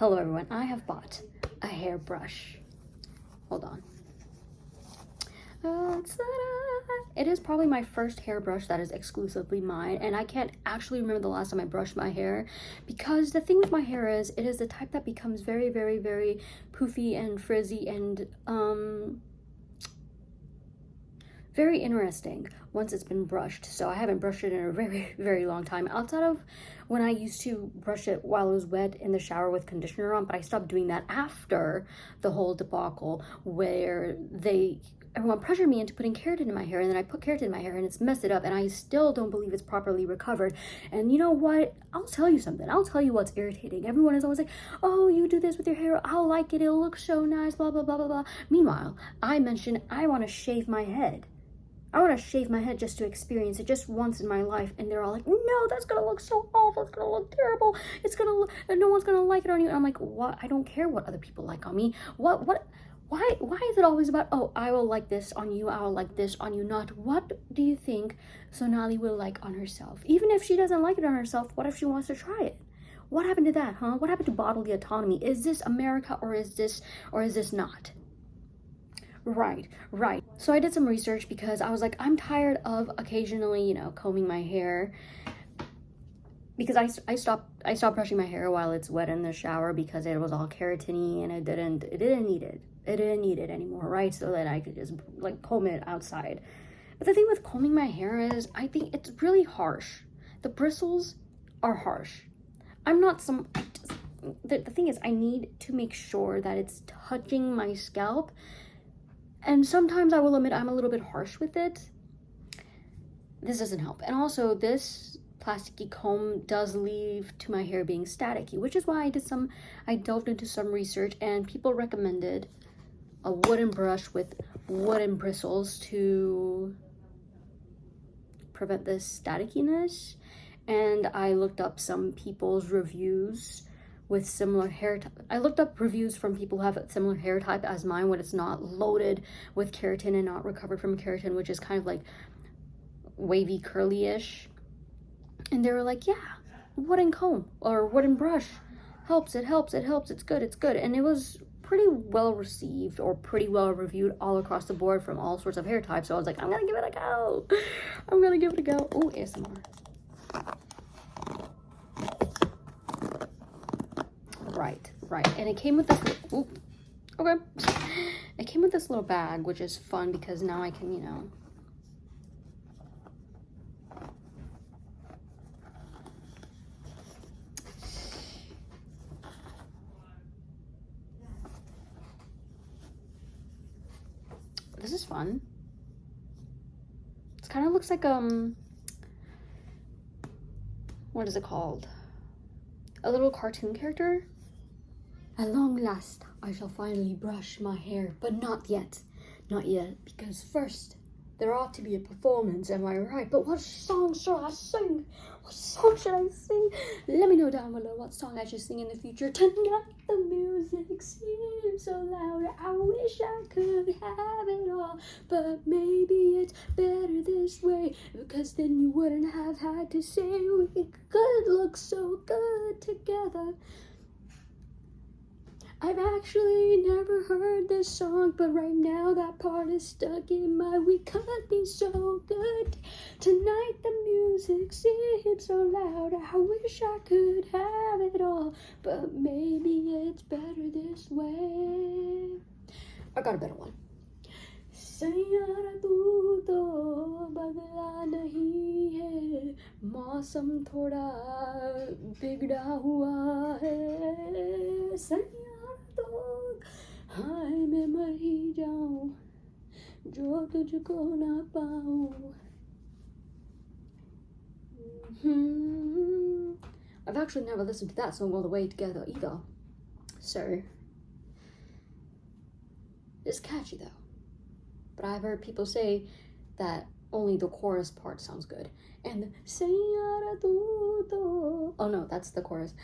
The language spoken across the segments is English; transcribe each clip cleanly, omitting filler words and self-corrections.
Hello everyone, I have bought a hairbrush. Hold on. It is probably my first hairbrush that is exclusively mine, and I can't actually remember the last time I brushed my hair, because the thing with my hair is it is the type that becomes very, very, very poofy and frizzy and very interesting once it's been brushed. So I haven't brushed it in a very, very long time, outside of when I used to brush it while it was wet in the shower with conditioner on, but I stopped doing that after the whole debacle where everyone pressured me into putting keratin in my hair, and then I put keratin in my hair and it's messed it up, and I still don't believe it's properly recovered. And you know what? I'll tell you something. I'll tell you what's irritating. Everyone is always like, oh, you do this with your hair, I'll like it, it'll look so nice, blah, blah, blah, blah, blah. Meanwhile, I mentioned I want to shave my head. I want to shave my head just to experience it just once in my life, and they're all like, no, that's gonna look so awful, it's gonna look terrible, it's gonna look, no one's gonna like it on you. And I'm like, what? I don't care what other people like on me. Why is it always about, oh, I will like this on you, I will like this on you? Not, what do you think Sonali will like on herself? Even if she doesn't like it on herself, what if she wants to try it? What happened to that, huh? What happened to bodily autonomy? Is this America, or is this not? Right. So I did some research because I was like, I'm tired of occasionally, combing my hair, because I stopped brushing my hair while it's wet in the shower because it was all keratin-y and it didn't need it anymore, right? So that I could just like comb it outside. But the thing with combing my hair is I think it's really harsh. The bristles are harsh. The thing is, I need to make sure that it's touching my scalp. And sometimes I will admit I'm a little bit harsh with it. This doesn't help. And also this plasticky comb does lead to my hair being staticky, which is why I delved into some research, and people recommended a wooden brush with wooden bristles to prevent this statickiness. And I looked up some people's reviews with similar hair type. I looked up reviews from people who have a similar hair type as mine, when it's not loaded with keratin and not recovered from keratin, which is kind of like wavy, curly-ish. And they were like, yeah, wooden comb or wooden brush helps, it's good. And it was pretty well received, or pretty well reviewed all across the board from all sorts of hair types. So I was like, I'm gonna give it a go. Oh, ASMR. Right. And it came with this, it came with this little bag, which is fun because now I can, this is fun. It kind of looks like, what is it called? A little cartoon character. At long last, I shall finally brush my hair, but not yet, because first, there ought to be a performance, am I right? But what song shall I sing? Let me know down below what song I should sing in the future. Tonight the music seems so loud, I wish I could have it all, but maybe it's better this way, because then you wouldn't have had to say we could look so good together. I've actually never heard this song, but right now that part is stuck in my, we could be so good. Tonight the music seems so loud, I wish I could have it all, but maybe it's better this way. I got a better one. Saiyaara तू तो बदला नहीं है, मौसम थोड़ा बिगड़ा हुआ है, सैयारा तो हाय मैं मर ही जाऊं जो तुझको ना पाऊं. I've actually never listened to that song all the way together either, so it's catchy though. But I've heard people say that only the chorus part sounds good. And the Seyara tu to, oh no, that's the chorus.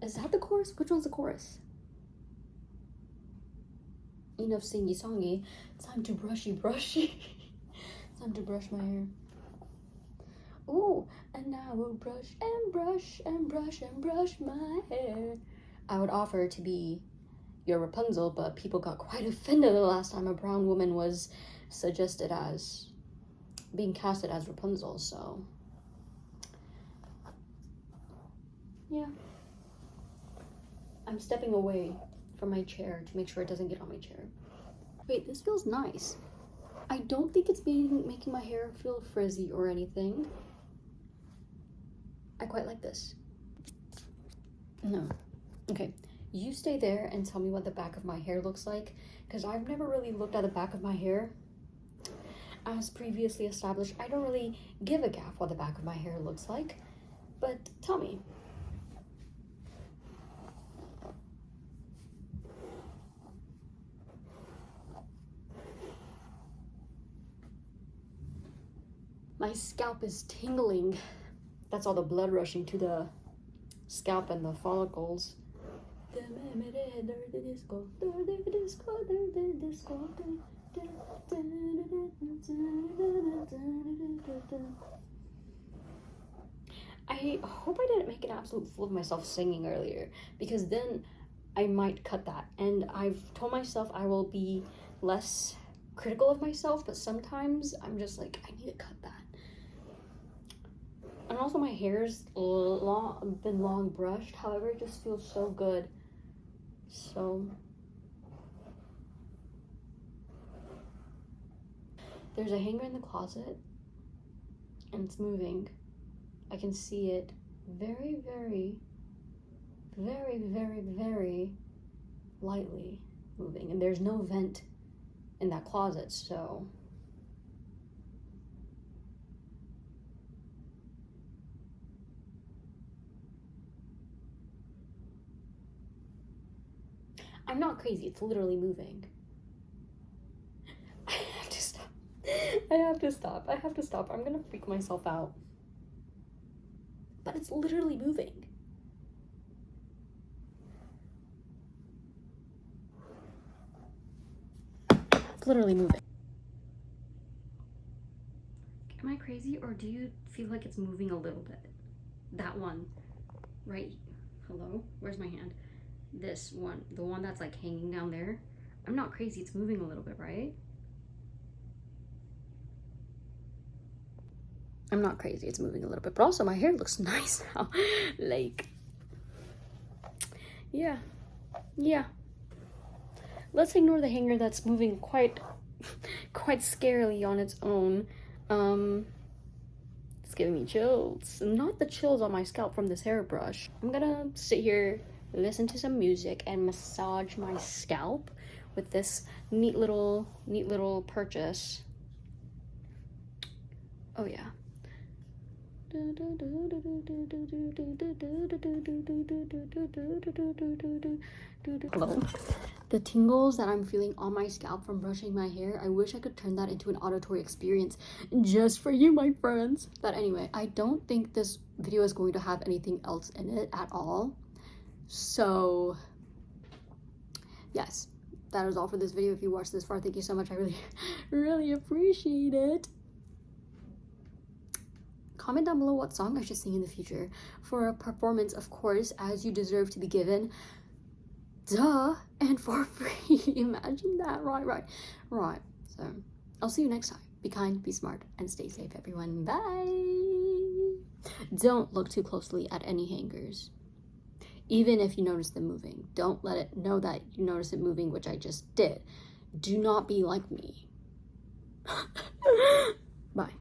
Is that the chorus? Which one's the chorus? Enough singy songy. Time to brushy. Time to brush my hair. Ooh, and I will brush and brush and brush and brush my hair. I would offer to be your Rapunzel, but people got quite offended the last time a brown woman was suggested as being casted as Rapunzel, so yeah. I'm stepping away from my chair to make sure it doesn't get on my chair. Wait, this feels nice. I don't think it's making my hair feel frizzy or anything. I quite like this. No. Okay, you stay there and tell me what the back of my hair looks like, because I've never really looked at the back of my hair. As previously established, I don't really give a gaff what the back of my hair looks like, but tell me. My scalp is tingling. That's all the blood rushing to the scalp and the follicles. I hope I didn't make an absolute fool of myself singing earlier, because then I might cut that. And I've told myself I will be less critical of myself, but sometimes I'm just like, I need to cut that. And also my hair's been long brushed, however, it just feels so good. So there's a hanger in the closet and it's moving. I can see it very, very, very, very, very lightly moving, and there's no vent in that closet, so I'm not crazy, it's literally moving. I have to stop. I have to stop. I have to stop. I'm gonna freak myself out. But it's literally moving. It's literally moving. Am I crazy, or do you feel like it's moving a little bit? That one, right? Hello? Where's my hand? This one, the one that's like hanging down there. I'm not crazy, it's moving a little bit, right? I'm not crazy, it's moving a little bit, but also my hair looks nice now. Like, yeah. Let's ignore the hanger that's moving quite scarily on its own. It's giving me chills. Not the chills on my scalp from this hairbrush. I'm gonna sit here, listen to some music, and massage my scalp with this neat little purchase. Oh yeah. Hello. The tingles that I'm feeling on my scalp from brushing my hair, I wish I could turn that into an auditory experience just for you, my friends. But anyway, I don't think this video is going to have anything else in it at all. So yes, that is all for this video. If you watched this far, thank you so much. I really appreciate it. Comment down below what song I should sing in the future for a performance, of course, as you deserve to be given. Duh, and for free. Imagine that. Right. So I'll see you next time. Be kind, be smart, and stay safe, everyone. Bye. Don't look too closely at any hangers. Even if you notice them moving, don't let it know that you notice it moving, which I just did. Do not be like me.